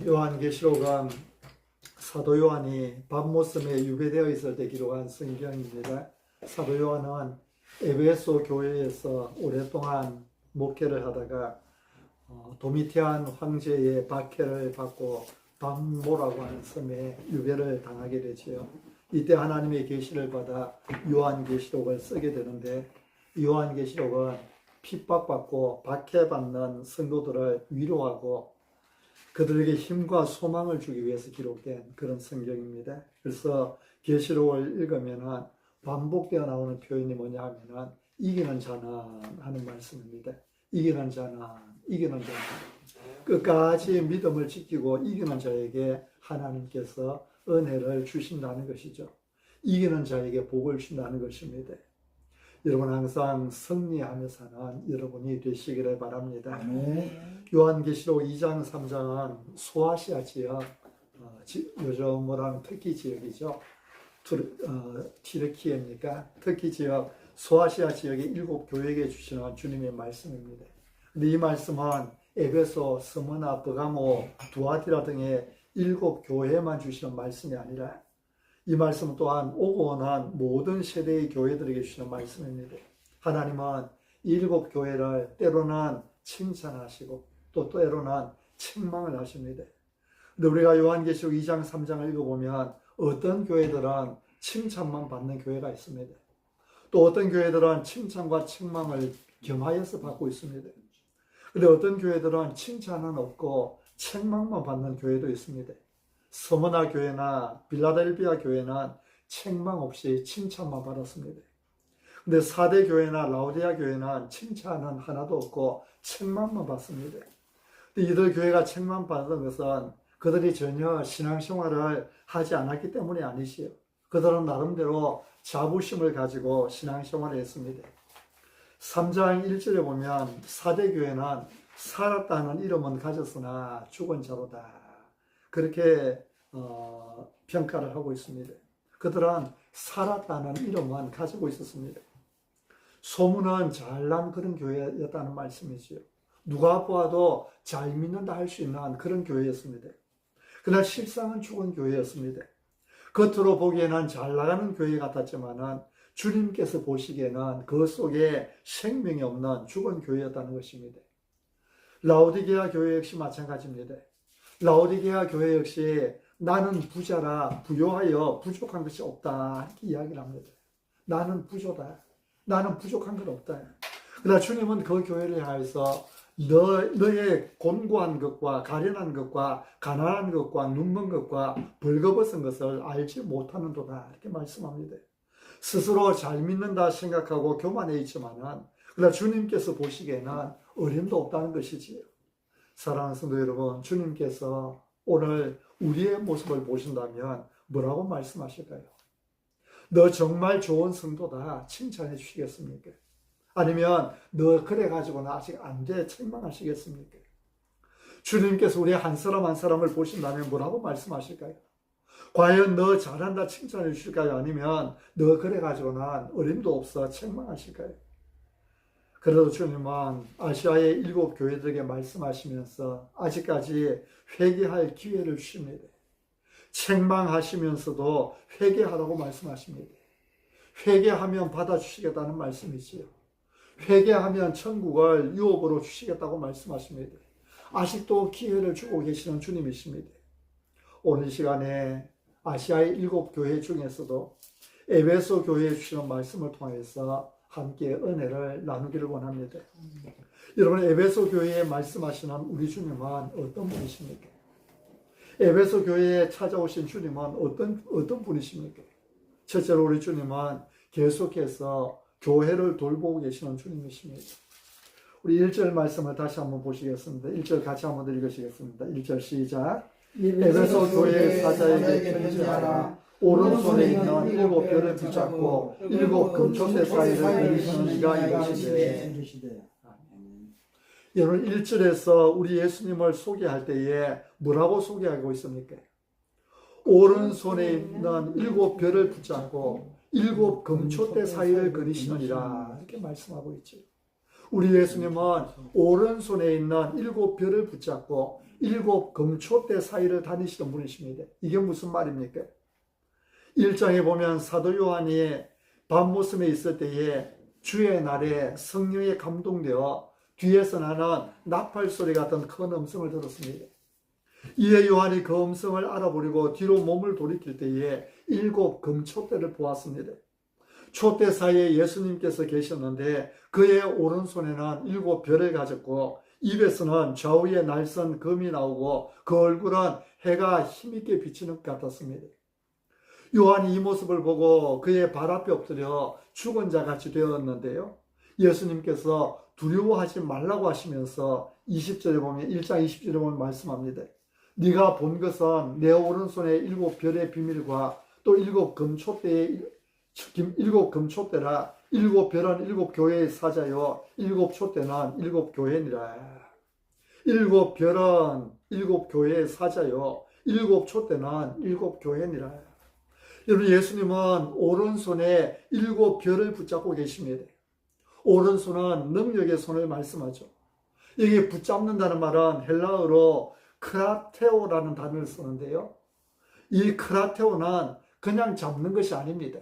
요한계시록은 사도 요한이 밤모섬에 유배되어 있을 때 기록한 성경입니다. 사도 요한은 에베소 교회에서 오랫동안 목회를 하다가 도미티안 황제의 박해를 받고 밤모라고 하는 섬에 유배를 당하게 되지요. 이때 하나님의 계시를 받아 요한계시록을 쓰게 되는데, 요한계시록은 핍박받고 박해받는 성도들을 위로하고 그들에게 힘과 소망을 주기 위해서 기록된 그런 성경입니다. 그래서 계시록을 읽으면 반복되어 나오는 표현이 뭐냐 하면 이기는 자는 하는 말씀입니다. 이기는 자는, 이기는 자는. 끝까지 믿음을 지키고 이기는 자에게 하나님께서 은혜를 주신다는 것이죠. 이기는 자에게 복을 준다는 것입니다. 여러분 항상 승리하며 사는 여러분이 되시기를 바랍니다. 요한계시록 2장 3장은 소아시아 지역, 요즘 뭐라면 터키 지역이죠. 튀르키예입니까? 터키 지역, 소아시아 지역의 7교회에게 주시는 주님의 말씀입니다. 근데 이 말씀은 에베소, 스무나, 버가모, 두아티라 등의 7교회만 주시는 말씀이 아니라 이 말씀 또한 오고 오는 모든 세대의 교회들에게 주시는 말씀입니다. 하나님은 이 7교회를 때로는 칭찬하시고 또 때로는 책망을 하십니다. 근데 우리가 요한계시록 2장 3장을 읽어보면 어떤 교회들은 칭찬만 받는 교회가 있습니다. 또 어떤 교회들은 칭찬과 책망을 겸하여서 받고 있습니다. 근데 어떤 교회들은 칭찬은 없고 책망만 받는 교회도 있습니다. 스무나 교회나 빌라델비아 교회는 책망 없이 칭찬만 받았습니다. 근데 사대 교회나 라오디아 교회는 칭찬은 하나도 없고 책망만 받습니다. 근데 이들 교회가 책망 받은 것은 그들이 전혀 신앙생활을 하지 않았기 때문이 아니지요. 그들은 나름대로 자부심을 가지고 신앙생활을 했습니다. 3장 1절에 보면 사대 교회는 살았다는 이름은 가졌으나 죽은 자로다. 그렇게 평가를 하고 있습니다. 그들은 살았다는 이름은 가지고 있었습니다. 소문은 잘난 그런 교회였다는 말씀이지요. 누가 보아도 잘 믿는다 할 수 있는 그런 교회였습니다. 그러나 실상은 죽은 교회였습니다. 겉으로 보기에는 잘 나가는 교회 같았지만은 주님께서 보시기에는 그 속에 생명이 없는 죽은 교회였다는 것입니다. 라오디게아 교회 역시 마찬가지입니다. 라오디게아 교회 역시 나는 부자라 부요하여 부족한 것이 없다 이렇게 이야기를 합니다. 나는 부조다. 나는 부족한 건 없다. 그러나 주님은 그 교회를 향해서 너의 곤고한 것과 가련한 것과 가난한 것과 눈먼 것과 벌거벗은 것을 알지 못하는도다 이렇게 말씀합니다. 스스로 잘 믿는다 생각하고 교만해 있지만은 그러나 주님께서 보시기에는 어림도 없다는 것이지요. 사랑하는 성도 여러분, 주님께서 오늘 우리의 모습을 보신다면 뭐라고 말씀하실까요? 너 정말 좋은 성도다 칭찬해 주시겠습니까? 아니면 너 그래가지고는 아직 안 돼 책망하시겠습니까? 주님께서 우리 한 사람 한 사람을 보신다면 뭐라고 말씀하실까요? 과연 너 잘한다 칭찬해 주실까요? 아니면 너 그래가지고는 어림도 없어 책망하실까요? 그래도 주님은 아시아의 7교회들에게 말씀하시면서 아직까지 회개할 기회를 주십니다. 책망하시면서도 회개하라고 말씀하십니다. 회개하면 받아주시겠다는 말씀이지요. 회개하면 천국을 유업으로 주시겠다고 말씀하십니다. 아직도 기회를 주고 계시는 주님이십니다. 오늘 시간에 아시아의 7교회 중에서도 에베소 교회에 주시는 말씀을 통해서 함께 은혜를 나누기를 원합니다. 여러분, 에베소 교회에 말씀하시는 우리 주님은 어떤 분이십니까? 에베소 교회에 찾아오신 주님은 어떤 분이십니까? 첫째로 우리 주님은 계속해서 교회를 돌보고 계시는 주님이십니다. 우리 1절 말씀을 다시 한번 보시겠습니다. 1절 같이 한번 읽으시겠습니다. 1절 시작. 에베소 교회 사자에게 편지하라. 오른손에 있는 7별을 붙잡고 7 금초대 사이를 그리시는 이가 이것이되. 여러분 1절에서 우리 예수님을 소개할 때에 뭐라고 소개하고 있습니까? 오른손에 있는 7별을 붙잡고 7 금초대 사이를 그리시느니라 이렇게 말씀하고 있죠. 우리 예수님은 오른손에 있는 7별을 붙잡고 일곱 금초대 사이를 다니시던 분이십니다. 이게 무슨 말입니까? 1장에 보면 사도 요한이 밤모섬에 있을 때에 주의 날에 성령에 감동되어 뒤에서 나는 나팔 소리 같은 큰 음성을 들었습니다. 이에 요한이 그 음성을 알아보려고 뒤로 몸을 돌이킬 때에 일곱 금초대를 보았습니다. 촛대 사이에 예수님께서 계셨는데 그의 오른손에는 일곱 별을 가졌고 입에서는 좌우에 날선 금이 나오고 그 얼굴은 해가 힘있게 비치는 것 같았습니다. 요한이 이 모습을 보고 그의 발 앞에 엎드려 죽은 자 같이 되었는데요. 예수님께서 두려워하지 말라고 하시면서 20절에 보면 1장 20절에 보면 말씀합니다. 네가 본 것은 내 오른손에 일곱 별의 비밀과 또 일곱 금초대라. 일곱 별은 일곱 교회의 사자요 일곱 촛대는 일곱 교회니라. 일곱 별은 일곱 교회의 사자요 일곱 촛대는 일곱 교회니라. 여러분, 예수님은 오른손에 일곱 별을 붙잡고 계십니다. 오른손은 능력의 손을 말씀하죠. 여기 붙잡는다는 말은 헬라어로 크라테오라는 단어를 쓰는데요. 이 크라테오는 그냥 잡는 것이 아닙니다.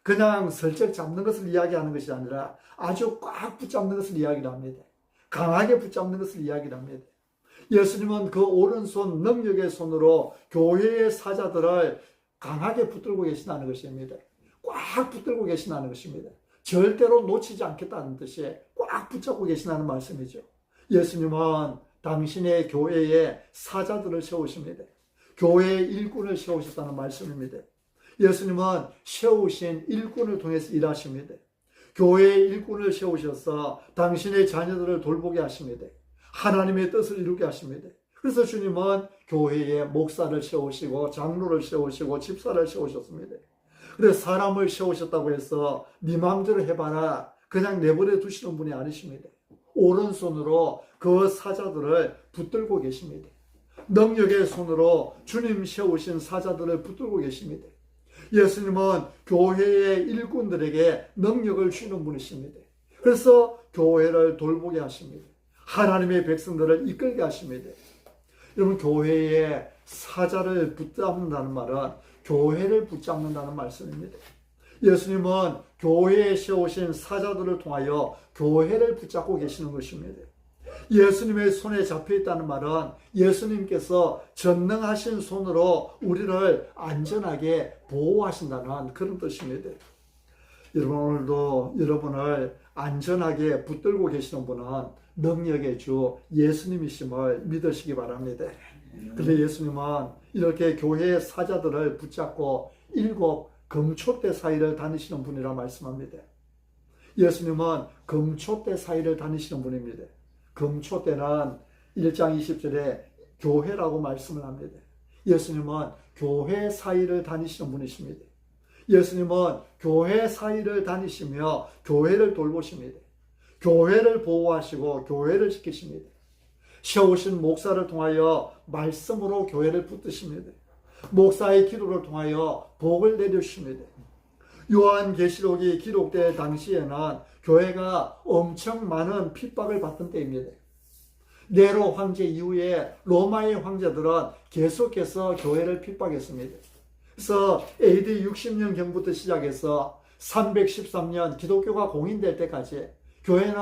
그냥 슬쩍 잡는 것을 이야기하는 것이 아니라 아주 꽉 붙잡는 것을 이야기합니다. 강하게 붙잡는 것을 이야기합니다. 예수님은 그 오른손 능력의 손으로 교회의 사자들을 강하게 붙들고 계신다는 것입니다. 꽉 붙들고 계신다는 것입니다. 절대로 놓치지 않겠다는 뜻이 꽉 붙잡고 계신다는 말씀이죠. 예수님은 당신의 교회에 사자들을 세우십니다. 교회의 일꾼을 세우셨다는 말씀입니다. 예수님은 세우신 일꾼을 통해서 일하십니다. 교회의 일꾼을 세우셔서 당신의 자녀들을 돌보게 하십니다. 하나님의 뜻을 이루게 하십니다. 그래서 주님은 교회에 목사를 세우시고 장로를 세우시고 집사를 세우셨습니다. 그래서 사람을 세우셨다고 해서 네 마음대로 해봐라 그냥 내버려 두시는 분이 아니십니다. 오른손으로 그 사자들을 붙들고 계십니다. 능력의 손으로 주님 세우신 사자들을 붙들고 계십니다. 예수님은 교회의 일꾼들에게 능력을 주는 분이십니다. 그래서 교회를 돌보게 하십니다. 하나님의 백성들을 이끌게 하십니다. 여러분, 교회에 사자를 붙잡는다는 말은 교회를 붙잡는다는 말씀입니다. 예수님은 교회에 세우신 사자들을 통하여 교회를 붙잡고 계시는 것입니다. 예수님의 손에 잡혀 있다는 말은 예수님께서 전능하신 손으로 우리를 안전하게 보호하신다는 그런 뜻입니다. 여러분, 오늘도 여러분을 안전하게 붙들고 계시는 분은 능력의 주 예수님이심을 믿으시기 바랍니다. 그런데 예수님은 이렇게 교회의 사자들을 붙잡고 일곱 금초대 사이를 다니시는 분이라 말씀합니다. 예수님은 금초대 사이를 다니시는 분입니다. 금초대는 1장 20절에 교회라고 말씀을 합니다. 예수님은 교회 사이를 다니시는 분이십니다. 예수님은 교회 사이를 다니시며 교회를 돌보십니다. 교회를 보호하시고 교회를 지키십니다. 세우신 목사를 통하여 말씀으로 교회를 붙드십니다. 목사의 기도를 통하여 복을 내려주십니다. 요한계시록이 기록될 당시에는 교회가 엄청 많은 핍박을 받던 때입니다. 네로 황제 이후에 로마의 황제들은 계속해서 교회를 핍박했습니다. 그래서 AD 60년경부터 시작해서 313년 기독교가 공인될 때까지 교회는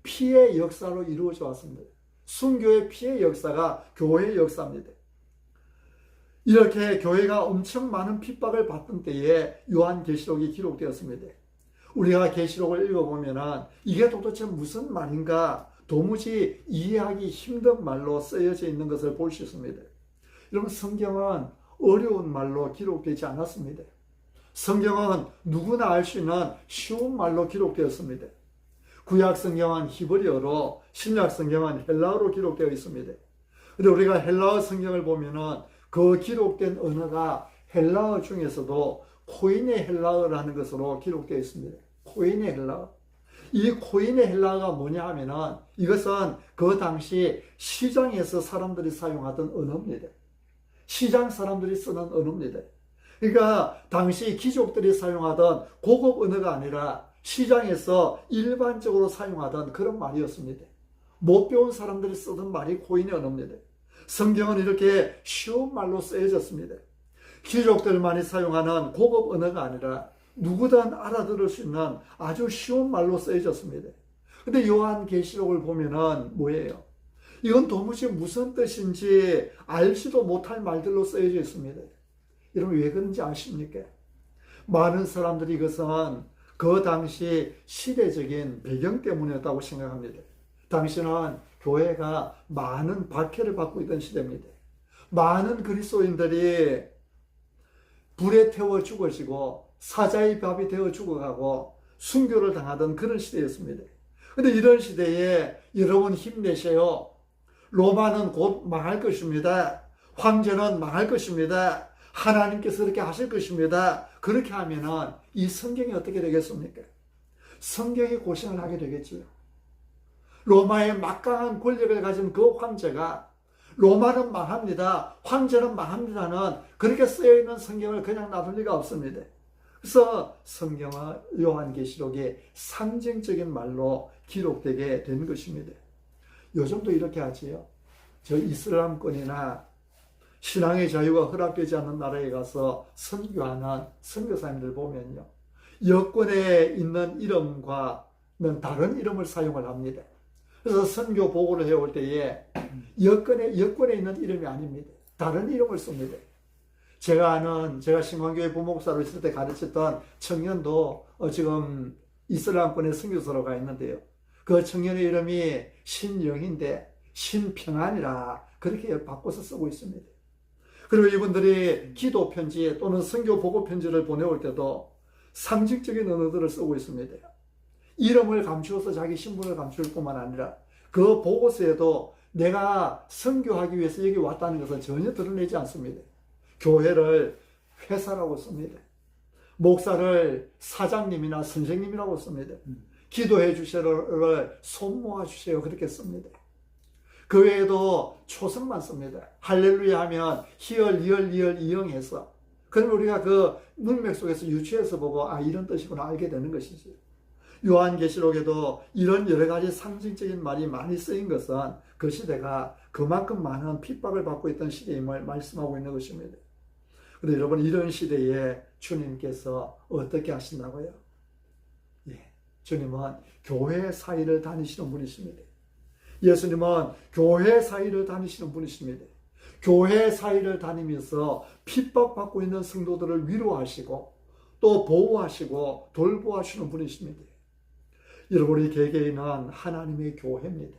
피해 역사로 이루어져 왔습니다. 순교의 피해 역사가 교회의 역사입니다. 이렇게 교회가 엄청 많은 핍박을 받던 때에 요한계시록이 기록되었습니다. 우리가 계시록을 읽어보면 이게 도대체 무슨 말인가 도무지 이해하기 힘든 말로 쓰여져 있는 것을 볼 수 있습니다. 여러분, 성경은 어려운 말로 기록되지 않았습니다. 성경은 누구나 알 수 있는 쉬운 말로 기록되었습니다. 구약 성경은 히브리어로, 신약 성경은 헬라어로 기록되어 있습니다. 그런데 우리가 헬라어 성경을 보면은 그 기록된 언어가 헬라어 중에서도 코인의 헬라어라는 것으로 기록되어 있습니다. 코인의 헬라어. 이 코인의 헬라어가 뭐냐 하면은 이것은 그 당시 시장에서 사람들이 사용하던 언어입니다. 시장 사람들이 쓰는 언어입니다. 그러니까 당시 귀족들이 사용하던 고급 언어가 아니라 시장에서 일반적으로 사용하던 그런 말이었습니다. 못 배운 사람들이 쓰던 말이 코인의 언어입니다. 성경은 이렇게 쉬운 말로 쓰여졌습니다. 귀족들만이 사용하는 고급 언어가 아니라 누구든 알아들을 수 있는 아주 쉬운 말로 쓰여졌습니다. 근데 요한계시록을 보면은 뭐예요? 이건 도무지 무슨 뜻인지 알지도 못할 말들로 쓰여져 있습니다. 여러분 왜 그런지 아십니까? 많은 사람들이 이것은 그 당시 시대적인 배경 때문이었다고 생각합니다. 당시는 교회가 많은 박해를 받고 있던 시대입니다. 많은 그리스도인들이 불에 태워 죽어지고 사자의 밥이 되어 죽어가고 순교를 당하던 그런 시대였습니다. 그런데 이런 시대에 여러분 힘내세요. 로마는 곧 망할 것입니다. 황제는 망할 것입니다. 하나님께서 그렇게 하실 것입니다. 그렇게 하면은 이 성경이 어떻게 되겠습니까? 성경이 고생을 하게 되겠지요. 로마의 막강한 권력을 가진 그 황제가 로마는 망합니다, 황제는 망합니다는 그렇게 쓰여있는 성경을 그냥 놔둘 리가 없습니다. 그래서 성경은 요한계시록이 상징적인 말로 기록되게 된 것입니다. 요즘도 이렇게 하지요. 저 이슬람권이나 신앙의 자유가 허락되지 않는 나라에 가서 선교하는 선교사님들 보면요, 여권에 있는 이름과는 다른 이름을 사용을 합니다. 그래서 선교 보고를 해올 때에 여권에 있는 이름이 아닙니다. 다른 이름을 씁니다. 제가 신광교회 부목사로 있을 때 가르쳤던 청년도 지금 이슬람권의 선교사로 가 있는데요. 그 청년의 이름이 신영인데 신평안이라 그렇게 바꿔서 쓰고 있습니다. 그리고 이분들이 기도 편지 또는 선교 보고 편지를 보내올 때도 상징적인 언어들을 쓰고 있습니다. 이름을 감추어서 자기 신분을 감출 뿐만 아니라 그 보고서에도 내가 선교하기 위해서 여기 왔다는 것을 전혀 드러내지 않습니다. 교회를 회사라고 씁니다. 목사를 사장님이나 선생님이라고 씁니다. 기도해 주세요를 손 모아 주세요 그렇게 씁니다. 그 외에도 초성만 씁니다. 할렐루야 하면 희열, 이열, 이열, 이영해서 그러면 우리가 그 문맥 속에서 유추해서 보고 이런 뜻이구나 알게 되는 것이죠. 요한계시록에도 이런 여러 가지 상징적인 말이 많이 쓰인 것은 그 시대가 그만큼 많은 핍박을 받고 있던 시대임을 말씀하고 있는 것입니다. 그런데 여러분 이런 시대에 주님께서 어떻게 하신다고요? 주님은 교회 사이를 다니시는 분이십니다. 예수님은 교회 사이를 다니시는 분이십니다. 교회 사이를 다니면서 핍박받고 있는 성도들을 위로하시고 또 보호하시고 돌보아주시는 분이십니다. 여러분이 개개인은 하나님의 교회입니다.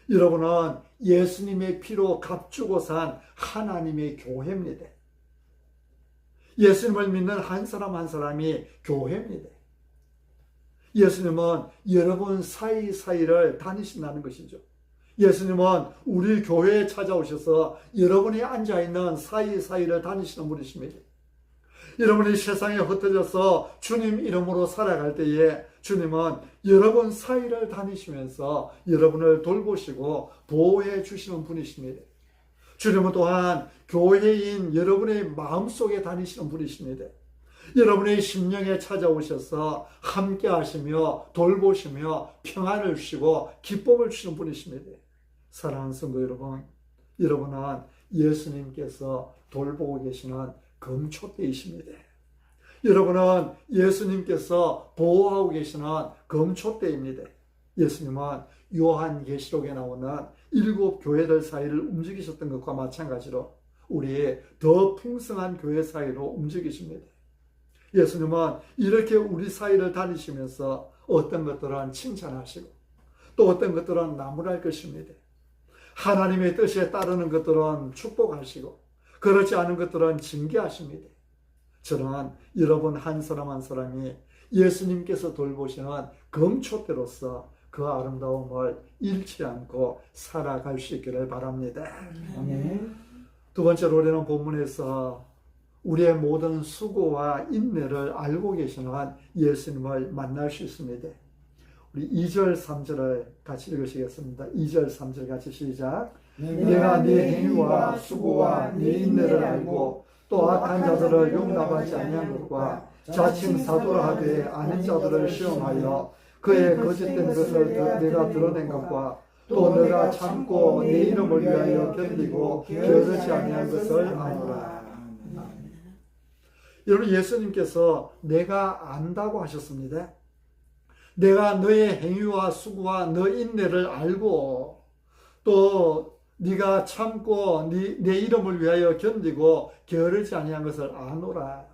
여러분은 예수님의 피로 값주고 산 하나님의 교회입니다. 예수님을 믿는 한 사람 한 사람이 교회입니다. 예수님은 여러분 사이사이를 다니신다는 것이죠. 예수님은 우리 교회에 찾아오셔서 여러분이 앉아있는 사이사이를 다니시는 분이십니다. 여러분이 세상에 흩어져서 주님 이름으로 살아갈 때에 주님은 여러분 사이를 다니시면서 여러분을 돌보시고 보호해 주시는 분이십니다. 주님은 또한 교회인 여러분의 마음속에 다니시는 분이십니다. 여러분의 심령에 찾아오셔서 함께 하시며 돌보시며 평안을 주시고 기쁨을 주시는 분이십니다. 사랑하는 성도 여러분, 여러분은 예수님께서 돌보고 계시는 검초대이십니다. 여러분은 예수님께서 보호하고 계시는 검초대입니다. 예수님은 요한계시록에 나오는 7 교회들 사이를 움직이셨던 것과 마찬가지로 우리의 더 풍성한 교회 사이로 움직이십니다. 예수님은 이렇게 우리 사이를 다니시면서 어떤 것들은 칭찬하시고 또 어떤 것들은 나무랄 것입니다. 하나님의 뜻에 따르는 것들은 축복하시고 그렇지 않은 것들은 징계하십니다. 저는 여러분 한 사람 한 사람이 예수님께서 돌보시는 검초대로서 그 아름다움을 잃지 않고 살아갈 수 있기를 바랍니다. 아멘. 두 번째로 우리는 본문에서 우리의 모든 수고와 인내를 알고 계시는 예수님을 만날 수 있습니다. 우리 2절 3절을 같이 읽으시겠습니다. 2절 3절 같이 시작. 내가 네 행위와 수고와 네 인내를 알고 또 악한 자들을 용납하지 아니한 것과 자칭 사도라 하되 아닌 자들을 시험하여 그의 거짓된 것을 내가 드러낸 것과 또 너가 참고 내 이름을 위하여 견디고 게으르지 아니한 것을 아노라. 여러분, 예수님께서 내가 안다고 하셨습니다. 내가 너의 행위와 수고와 너 인내를 알고 또 네가 참고 내 이름을 위하여 견디고 게으르지 아니한 것을 아노라.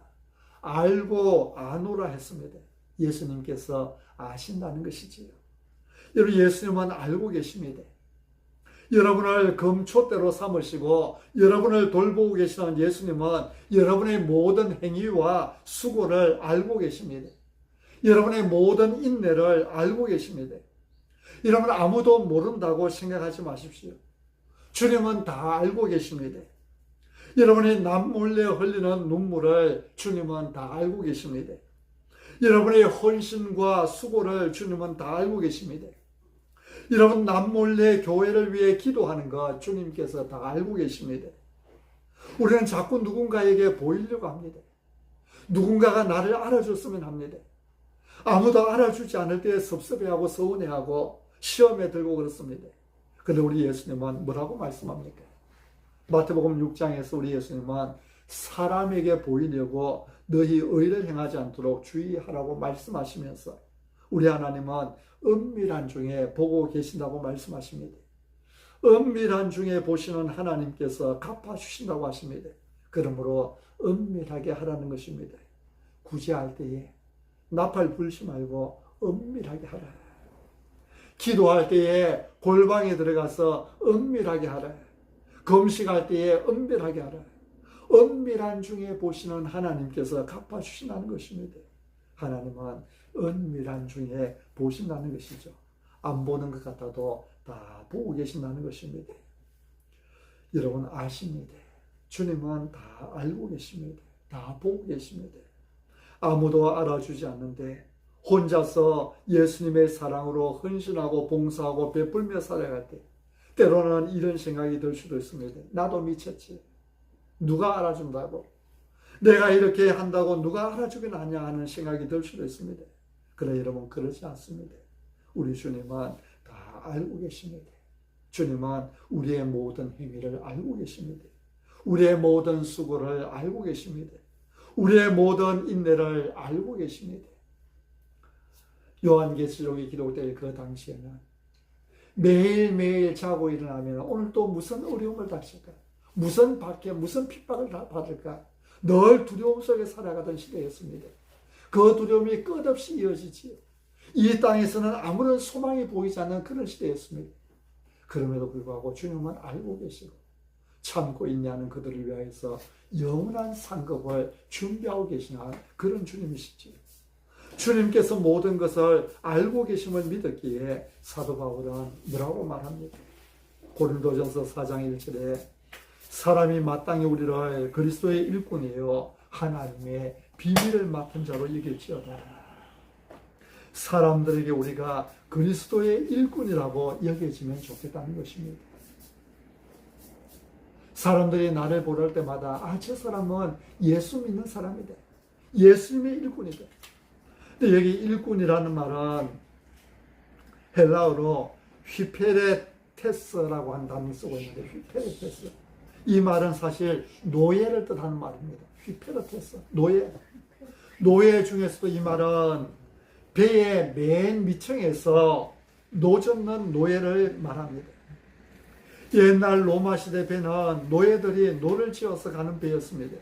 알고 아노라 했습니다. 예수님께서 아신다는 것이지요. 여러분, 예수님은 알고 계십니다. 여러분을 금초대로 삼으시고 여러분을 돌보고 계시는 예수님은 여러분의 모든 행위와 수고를 알고 계십니다. 여러분의 모든 인내를 알고 계십니다. 여러분, 아무도 모른다고 생각하지 마십시오. 주님은 다 알고 계십니다. 여러분의 남몰래 흘리는 눈물을 주님은 다 알고 계십니다. 여러분의 헌신과 수고를 주님은 다 알고 계십니다. 여러분, 남몰래 교회를 위해 기도하는 것 주님께서 다 알고 계십니다. 우리는 자꾸 누군가에게 보이려고 합니다. 누군가가 나를 알아줬으면 합니다. 아무도 알아주지 않을 때 섭섭해하고 서운해하고 시험에 들고 그렇습니다. 그런데 우리 예수님은 뭐라고 말씀합니까? 마태복음 6장에서 우리 예수님은 사람에게 보이려고 너희 의를 행하지 않도록 주의하라고 말씀하시면서 우리 하나님은 은밀한 중에 보고 계신다고 말씀하십니다. 은밀한 중에 보시는 하나님께서 갚아주신다고 하십니다. 그러므로 은밀하게 하라는 것입니다. 구제할 때에 나팔 불지 말고 은밀하게 하라. 기도할 때에 골방에 들어가서 은밀하게 하라. 금식할 때에 은밀하게 하라. 은밀한 중에 보시는 하나님께서 갚아주신다는 것입니다. 하나님은 은밀한 중에 보신다는 것이죠. 안 보는 것 같아도 다 보고 계신다는 것입니다. 여러분, 아십니다. 주님은 다 알고 계십니다. 다 보고 계십니다. 아무도 알아주지 않는데 혼자서 예수님의 사랑으로 헌신하고 봉사하고 베풀며 살아갈 때 때로는 이런 생각이 들 수도 있습니다. 나도 미쳤지. 누가 알아준다고? 내가 이렇게 한다고 누가 알아주긴 하냐 하는 생각이 들 수도 있습니다. 그러나 여러분, 그렇지 않습니다. 우리 주님은 다 알고 계십니다. 주님은 우리의 모든 행위를 알고 계십니다. 우리의 모든 수고를 알고 계십니다. 우리의 모든 인내를 알고 계십니다. 요한계시록이 기록될 그 당시에는 매일매일 자고 일어나면 오늘 또 무슨 어려움을 닥칠까? 무슨 박해, 무슨 핍박을 받을까? 늘 두려움 속에 살아가던 시대였습니다. 그 두려움이 끝없이 이어지지요. 이 땅에서는 아무런 소망이 보이지 않는 그런 시대였습니다. 그럼에도 불구하고 주님은 알고 계시고 참고 있냐는 그들을 위하여서 영원한 상급을 준비하고 계시는 그런 주님이시지요. 주님께서 모든 것을 알고 계심을 믿었기에 사도 바울은 뭐라고 말합니까? 고린도전서 4장 1절에 사람이 마땅히 우리를 그리스도의 일꾼이요 하나님의 비밀을 맡은 자로 여길지어다. 사람들에게 우리가 그리스도의 일꾼이라고 여겨지면 좋겠다는 것입니다. 사람들이 나를 보를 때마다 저 사람은 예수 믿는 사람이다. 예수님의 일꾼이다. 근데 여기 일꾼이라는 말은 헬라어로 휘페레테스라고 하는 단어를 쓰고 있는데, 휘페레테스. 이 말은 사실 노예를 뜻하는 말입니다. 휘페레테스, 노예. 노예 중에서도 이 말은 배의 맨 밑층에서 노젓는 노예를 말합니다. 옛날 로마 시대 배는 노예들이 노를 지어서 가는 배였습니다.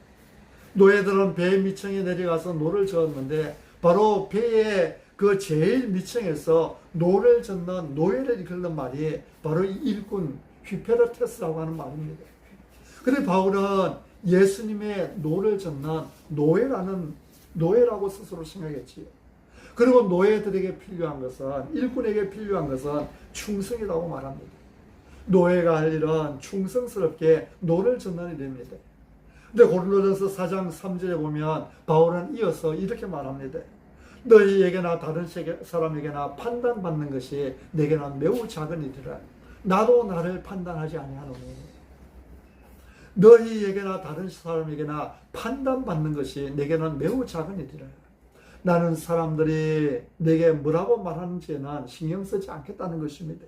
노예들은 배 밑층에 내려가서 노를 저었는데 바로 배의 그 제일 밑층에서 노를 젓는 노예를 이끄는 말이 바로 이 일꾼 휘페르테스라고 하는 말입니다. 그런데 바울은 예수님의 노를 젓는 노예라고 스스로 생각했지요. 그리고 노예들에게 필요한 것은, 일꾼에게 필요한 것은 충성이라고 말합니다. 노예가 할 일은 충성스럽게 노를 젓는 일입니다. 근데 고린도전서 4장 3절에 보면 바울은 이어서 이렇게 말합니다. 너희에게나 다른 사람에게나 판단받는 것이 내게는 매우 작은 일이라. 나도 나를 판단하지 아니하노니. 너희에게나 다른 사람에게나 판단받는 것이 내게는 매우 작은 일이라. 나는 사람들이 내게 뭐라고 말하는지에는 신경 쓰지 않겠다는 것입니다.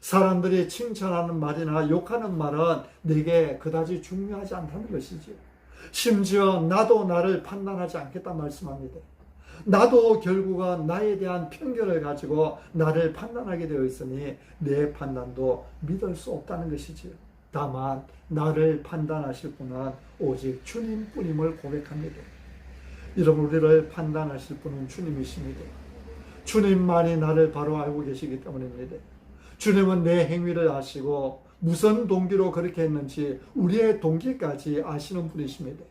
사람들이 칭찬하는 말이나 욕하는 말은 내게 그다지 중요하지 않다는 것이지요. 심지어 나도 나를 판단하지 않겠다 말씀합니다. 나도 결국은 나에 대한 편견을 가지고 나를 판단하게 되어 있으니 내 판단도 믿을 수 없다는 것이지요. 다만 나를 판단하실 분은 오직 주님뿐임을 고백합니다. 여러분, 우리를 판단하실 분은 주님이십니다. 주님만이 나를 바로 알고 계시기 때문입니다. 주님은 내 행위를 아시고 무슨 동기로 그렇게 했는지 우리의 동기까지 아시는 분이십니다.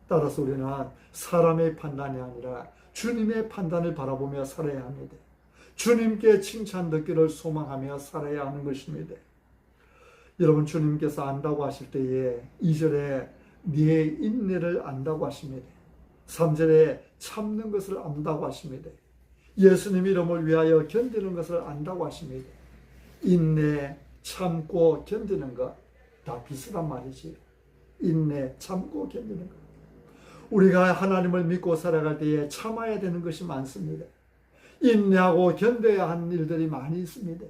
따라서 우리는 사람의 판단이 아니라 주님의 판단을 바라보며 살아야 합니다. 주님께 칭찬 듣기를 소망하며 살아야 하는 것입니다. 여러분, 주님께서 안다고 하실 때에 2절에 네 인내를 안다고 하십니다. 3절에 참는 것을 안다고 하십니다. 예수님 이름을 위하여 견디는 것을 안다고 하십니다. 인내, 참고 견디는 것 다 비슷한 말이지요. 인내, 참고 견디는 것. 우리가 하나님을 믿고 살아갈 때에 참아야 되는 것이 많습니다. 인내하고 견뎌야 하는 일들이 많이 있습니다.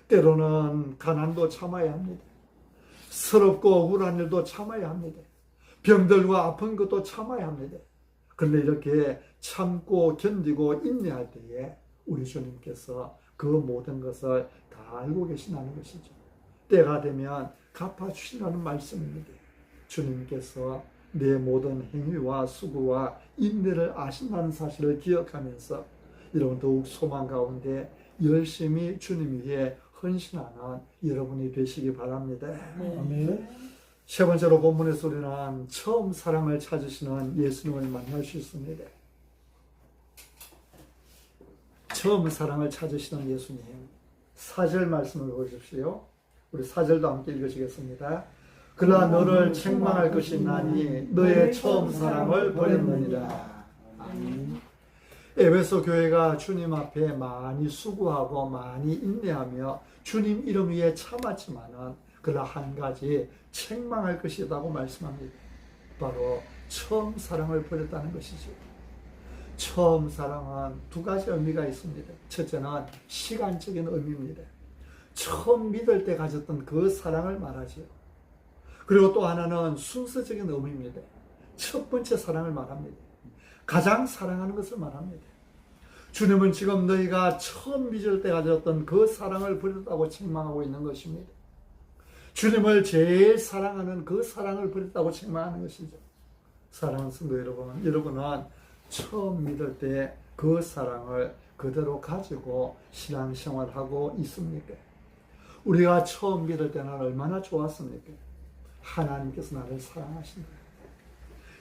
때로는 가난도 참아야 합니다. 서럽고 억울한 일도 참아야 합니다. 병들고 아픈 것도 참아야 합니다. 그런데 이렇게 참고 견디고 인내할 때에 우리 주님께서 그 모든 것을 다 알고 계신다는 것이죠. 때가 되면 갚아주시라는 말씀입니다. 주님께서 내 모든 행위와 수고와 인내를 아신다는 사실을 기억하면서 여러분 더욱 소망 가운데 열심히 주님 위해 헌신하는 여러분이 되시기 바랍니다. 아멘. 세 번째로 본문에서 우리는 처음 사랑을 찾으시는 예수님을 만날 수 있습니다. 처음 사랑을 찾으시는 예수님. 4절 말씀을 보십시오. 우리 4절도 함께 읽으시겠습니다. 그러나 너를 책망할 것이 있나니 너의 처음 사랑을 버렸느니라. 아멘. 에베소 교회가 주님 앞에 많이 수고하고 많이 인내하며 주님 이름 위에 참았지만은 그러나 한 가지 책망할 것이 있다고 말씀합니다. 바로 처음 사랑을 버렸다는 것이죠. 처음 사랑은 두 가지 의미가 있습니다. 첫째는 시간적인 의미입니다. 처음 믿을 때 가졌던 그 사랑을 말하죠. 그리고 또 하나는 순서적인 의미입니다. 첫 번째 사랑을 말합니다. 가장 사랑하는 것을 말합니다. 주님은 지금 너희가 처음 믿을 때 가졌던 그 사랑을 버렸다고 책망하고 있는 것입니다. 주님을 제일 사랑하는 그 사랑을 버렸다고 책망하는 것이죠. 사랑하는 성도 여러분, 여러분은 처음 믿을 때 그 사랑을 그대로 가지고 신앙생활하고 있습니까? 우리가 처음 믿을 때는 얼마나 좋았습니까? 하나님께서 나를 사랑하신다.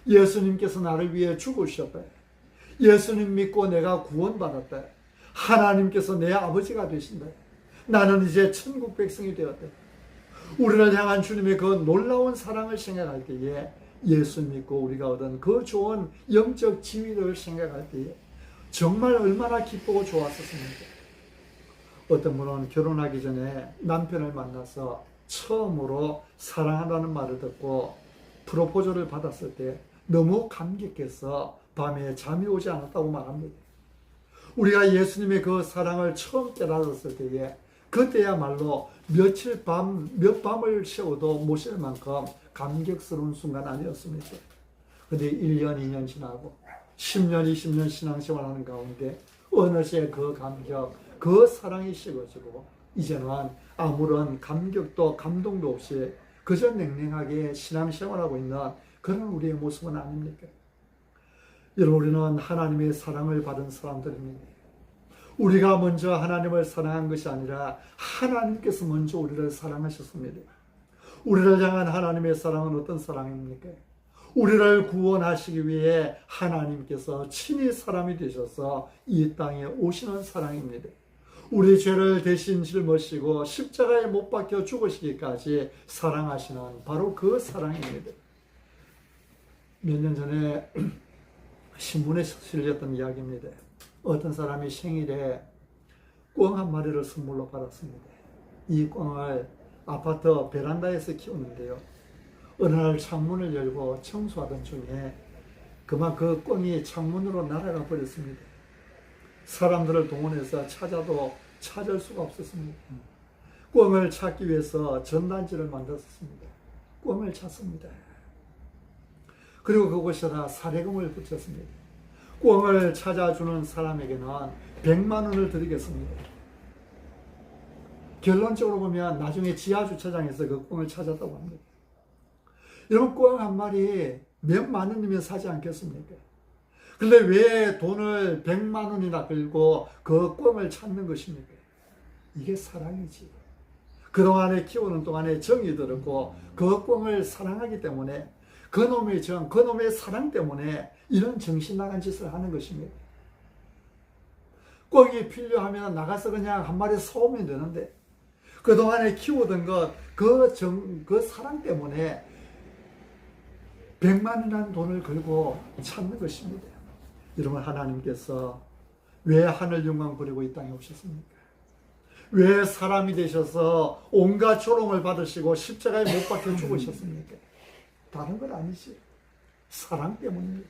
예수님께서 나를 위해 죽으셨다. 예수님 믿고 내가 구원받았다. 하나님께서 내 아버지가 되신다. 나는 이제 천국 백성이 되었다. 우리를 향한 주님의 그 놀라운 사랑을 생각할 때에 예수 믿고 우리가 얻은 그 좋은 영적 지위를 생각할 때에 정말 얼마나 기쁘고 좋았었습니까? 어떤 분은 결혼하기 전에 남편을 만나서 처음으로 사랑한다는 말을 듣고 프로포즈를 받았을 때 너무 감격해서 밤에 잠이 오지 않았다고 말합니다. 우리가 예수님의 그 사랑을 처음 깨달았을 때에 그때야말로 몇 밤을 새워도 못 쉴 만큼 감격스러운 순간 아니었습니까? 근데 1년, 2년 지나고 10년, 20년 신앙생활하는 가운데 어느새 그 감격, 그 사랑이 식어지고 이제는 아무런 감격도 감동도 없이 그저 냉랭하게 신앙생활하고 있는 그런 우리의 모습은 아닙니까? 여러분, 우리는 하나님의 사랑을 받은 사람들입니다. 우리가 먼저 하나님을 사랑한 것이 아니라 하나님께서 먼저 우리를 사랑하셨습니다. 우리를 향한 하나님의 사랑은 어떤 사랑입니까? 우리를 구원하시기 위해 하나님께서 친히 사람이 되셔서 이 땅에 오시는 사랑입니다. 우리 죄를 대신 짊으시고 십자가에 못 박혀 죽으시기까지 사랑하시는 바로 그 사랑입니다. 몇 년 전에 신문에 실렸던 이야기입니다. 어떤 사람이 생일에 꿩 한 마리를 선물로 받았습니다. 이 꿩을 아파트 베란다에서 키우는데요. 어느 날 창문을 열고 청소하던 중에 그만 그 꿩이 창문으로 날아가 버렸습니다. 사람들을 동원해서 찾아도 찾을 수가 없었습니다. 꿩을 찾기 위해서 전단지를 만들었습니다. 꿩을 찾습니다. 그리고 그곳에다 사례금을 붙였습니다. 꿩을 찾아주는 사람에게는 100만 원을 드리겠습니다. 결론적으로 보면 나중에 지하주차장에서 그 꿩을 찾았다고 합니다. 여러분, 꿩 한 마리 몇만 원이면 사지 않겠습니까? 근데 왜 돈을 100만 원이나 들고 그 꿩을 찾는 것입니까? 이게 사랑이지. 그동안에 키우는 동안에 정이 들었고 그 꿩을 사랑하기 때문에 그놈의 정, 그놈의 사랑 때문에 이런 정신 나간 짓을 하는 것입니다. 꿩이 필요하면 나가서 그냥 한 마리 사오면 되는데 그동안에 키우던 것, 그 사랑 때문에 100만 원이라는 돈을 걸고 찾는 것입니다. 여러분, 하나님께서 왜 하늘 영광 버리고 이 땅에 오셨습니까? 왜 사람이 되셔서 온갖 조롱을 받으시고 십자가에 못 박혀 죽으셨습니까? 다른 건 아니지. 사랑 때문입니다.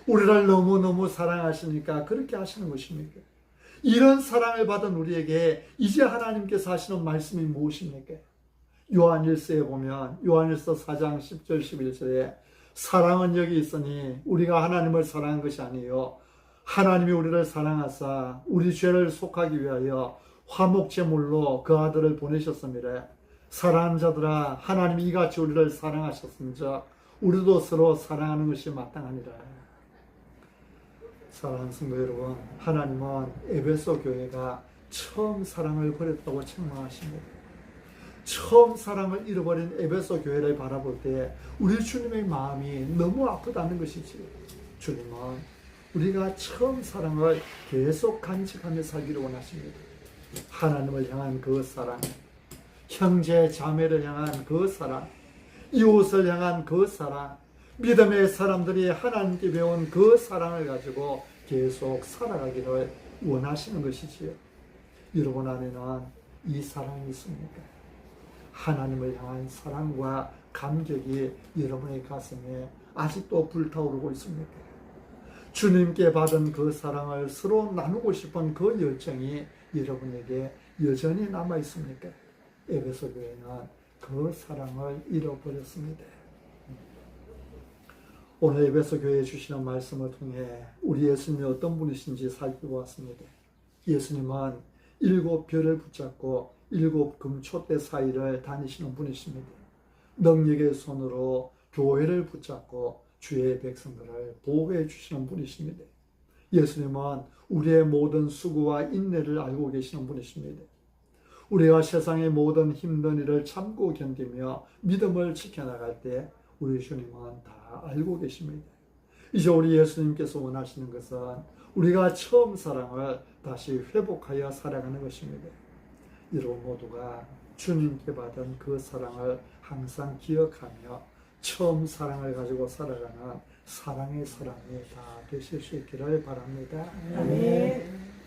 우리를 너무너무 사랑하시니까 그렇게 하시는 것입니까? 이런 사랑을 받은 우리에게 이제 하나님께서 하시는 말씀이 무엇입니까? 요한일서에 보면 요한일서 4장 10절 11절에 사랑은 여기 있으니 우리가 하나님을 사랑한 것이 아니요 하나님이 우리를 사랑하사 우리 죄를 속하기 위하여 화목제물로 그 아들을 보내셨습니다. 사랑하는 자들아, 하나님이 이같이 우리를 사랑하셨은즉 우리도 서로 사랑하는 것이 마땅하니라. 사랑하는 성도 여러분, 하나님은 에베소 교회가 처음 사랑을 버렸다고 책망하십니다. 처음 사랑을 잃어버린 에베소 교회를 바라볼 때 우리 주님의 마음이 너무 아프다는 것이지. 주님은 우리가 처음 사랑을 계속 간직하며 살기를 원하십니다. 하나님을 향한 그 사랑, 형제 자매를 향한 그 사랑, 이웃을 향한 그 사랑, 믿음의 사람들이 하나님께 배운 그 사랑을 가지고 계속 살아가기를 원하시는 것이지요. 여러분 안에는 이 사랑이 있습니까? 하나님을 향한 사랑과 감격이 여러분의 가슴에 아직도 불타오르고 있습니까? 주님께 받은 그 사랑을 서로 나누고 싶은 그 열정이 여러분에게 여전히 남아 있습니까? 에베소 교회는 그 사랑을 잃어버렸습니다. 오늘 에베소 교회에 주시는 말씀을 통해 우리 예수님이 어떤 분이신지 살펴보았습니다. 예수님은 7별을 붙잡고 7 금초대 사이를 다니시는 분이십니다. 능력의 손으로 교회를 붙잡고 주의 백성들을 보호해 주시는 분이십니다. 예수님은 우리의 모든 수고와 인내를 알고 계시는 분이십니다. 우리가 세상의 모든 힘든 일을 참고 견디며 믿음을 지켜나갈 때 우리 주님은 다 알고 계십니다. 이제 우리 예수님께서 원하시는 것은 우리가 처음 사랑을 다시 회복하여 살아가는 것입니다. 여러분 모두가 주님께 받은 그 사랑을 항상 기억하며 처음 사랑을 가지고 살아가는 사랑의 사람이 다 되실 수 있기를 바랍니다. 아멘.